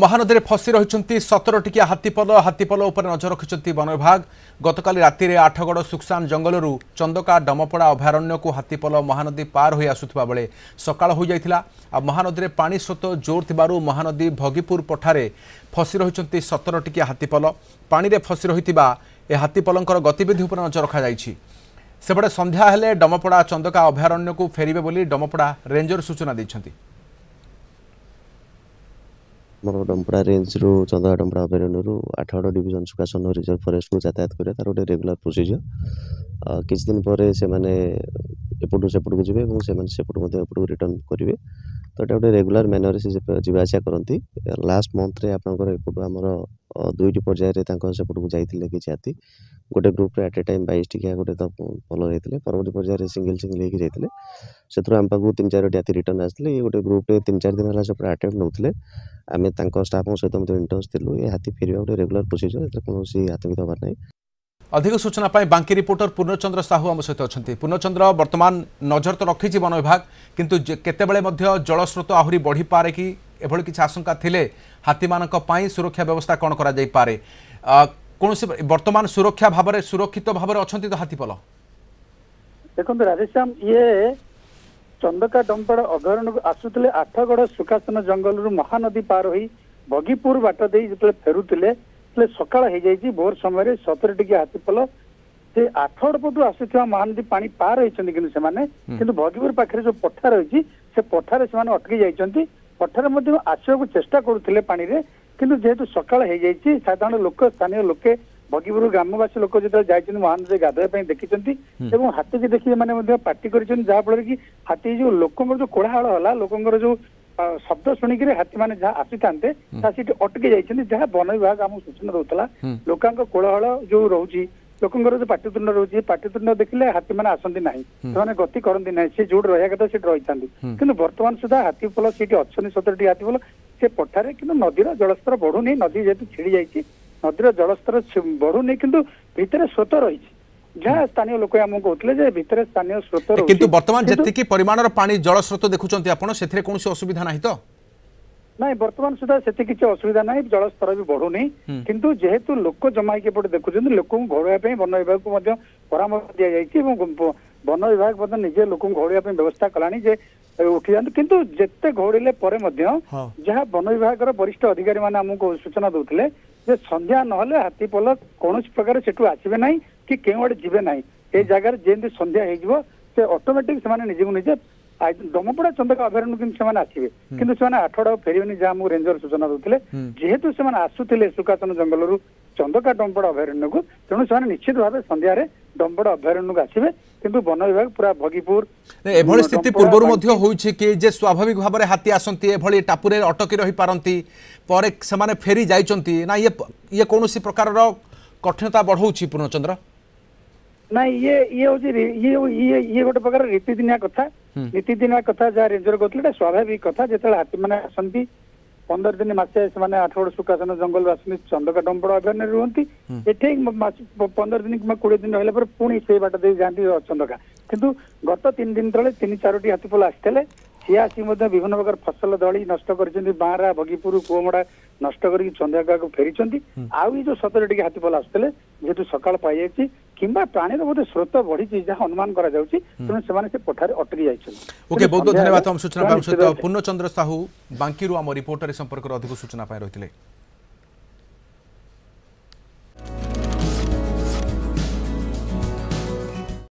महानदी में फसी रही 17 टिकिया हाथीपल उपर नजर रखिंट वन विभाग गतकाली राति 8गड़ सुक्सान जंगलरू चंदका डमपड़ा अभयारण्य को हाथीपल महानदी पार हो आसुवा बेले सकाळ हो जाइथिला। महानदी में पानी स्रोत जोर थिबारु महानदी भगीपुर पठारे फसी रही 17 टिकिया हाथीपल पानी में फसी रही हाथीपलंकर गतिविधि उपर नजर रखा जाइछि। सेपटे संध्या हेले डमपड़ा चंदका अभयारण्य को फेरिबे बोली डमपड़ा रेंजर सूचना दैछन्ति। मोर डमपड़ा रेंज रू चंदा डमपड़ा अभयारण्य 8गड़ डिविजन सुकासन रिजर्व फॉरेस्ट को यातायात करे तार गोटे रेगुलर प्रोसीजर। किछ दिन पर से माने एपटू सेपटू को जिवे से सेपटू एपटू रिटर्न करेंगे। तो ये गोटे रेगुलर मैनर से जावासिया करती। लास्ट मंथ रे आपनकर एपटू आमर 2टी पर्यायर सेपटू को जाइथिले कि हाथी गोटे ग्रुप रे एट ए टाइम 22 टिकिया गोटे तो फॉलो होते परवर्ती पर्यायर सिंगल होकर जाते से आम पाक 3-4 हाथी रिटर्न आसते गोटे ग्रुप रे 3-4 दिन है सब अटेम्प्ट नौते आम स्टाफ सहित इंटरेस्ट थिलु। ये हाथी फेर गोटे रेगुलर प्रोसीजर कौन आतंकित हबार ना। अधिक सूचना पाई बांकी रिपोर्टर पूर्णचंद्र साहू आम सहित अच्छा। पूर्णचंद्र वर्तमान नजर तो रखी वन विभाग किंतु केतेबेले जलस्रोत आहरी बढ़ी पारे कि एभली किसी आशंका थिले हाथी मानक पई सुरक्षा व्यवस्था कौन करा जाई पारे कौन से वर्तमान सुरक्षा भाव सुरक्षित भाव अच्छा तो हाथीपल देखो राधेश्याम ये चंदका डमपड़ा अभयारण्य को आसुले 8गड़ सुकासन जंगल महानदी पार हो बगीपुर बाट दे जो फेरुले सकाळ हो जाइए भोर समय 17 टिकिया हाथीपल से 8गड़ पटू आसुवा महानदी पानी पार होती बगीपुर पाखे जो पठा रही से पठार से अटकी जाइए। पठार आसवाक चेष्टा करुले पानी रे किंतु जेहेतु सकाळ हो जाइए साधारण लोक स्थानीय लोके बगीपुर ग्रामवासी लोक जो जाइए महानदी गाधोया देखी हाथी की देखिए मैंने पार्टी कर जहाँफल कि हाथी जो लोकों जो कोलाहल है लोकों जो शब्द शुणिक हाथी मैंने जहाँ आसी था अटकी जाइए जहाँ वन विभाग आम सूचना दूसरा लोक कोलाहल जो रोचे लोकों जो पाटितुंड रोचे पाटितुंड देखिले हाथी मैंने आसती ना से गति करती ना सी जो रहा कथा से रही था कि बर्तमान सुधा हाथीपल सी अच्छे 17टी हाथीपल से पठारे कि नदीर जलस्तर बढ़ुनी नदी जेहतु छिड़ी जाइए नदीर जलस्तर बढ़ुनी किंतु भितर स्रोत रही जहाँ स्थानीय लोक आम कहते भितर स्थानीय स्रोत किंतु वर्तमान जी परिमाण पानी जल स्रोत देखुं आपड़ से कौन असुविधा ना तो ना बर्तमान सुधा से किसी असुविधा ना जलस्तर भी बढ़ुनी किंतु जेहेतु लोक जमाई एपटे देखुं लोक घोड़ाई वन विभाग को परामर्श दि जाइए वन विभाग निजे लोक घोड़ाई व्यवस्था कलानी जे उठी जाते किंतु जिते घोड़े पर जहाँ वन विभाग वरिष्ठ अधिकारी मैंने आमको सूचना दूसरे जे संध्या नहले हाथीपल कौन प्रकार से आसबे ना कि केवड़े जीवे ना ये जगार जमी संध्या हो ऑटोमेटिक से निजे निजे डमपड़ा चंदका अभयारण्य किंतु आसवे किंतु 8गड़ फेरबे जहाँ रेंजर सूचना दूसरे जेहेतु से आसुले सुकासन जंगल चंदका डमपड़ा अभयारण्य को तेणु से निश्चित भाव संध्यार डमपड़ा अभयारण्य को आसवे किंतु वन विभाग पूरा भगीपुर एभली स्थिति पूर्व कि जे स्वाभाविक भाव में हाथी आसती एभली टापुरे अटकी रही पारती पर से फेरी जाइए ना ये कौन प्रकार कठिनता बढ़ाऊँ पूर्णचंद्र ना ये गोटे प्रकार रीतिदिनिया कथा जहाँ रेंजर कहते स्वाभाविक कथा जो हाथी मैंने आसती 15 दिन मसे 8गड़ सुकासन जंगल आसती चंदका डमपड़ा अभयारण्य रुहति ये 15 दिन कि 20 दिन रहा पुणी से बाट दे जाती चंदका किंतु गत 3 दिन तले 3-4टी हाथीपल आसते सी आसिक विभिन्न प्रकार फसल दली नष्ट कर बारा बगीपुर कुमड़ा नष्ट कर चंदका को फेरी आउ ये जो 17 टिकिया हाथीपल आसते जेहेतु सकाळ पाई जाइए किंबा प्राणी बोधे स्रोत बढ़ी जहाँ अनुमान करा से पठारे अटकी जाइए। ओके बहुत धन्यवाद सूचना पूर्णचंद्र साहू बांकी आम रिपोर्टर संपर्क अधिक सूचना रही।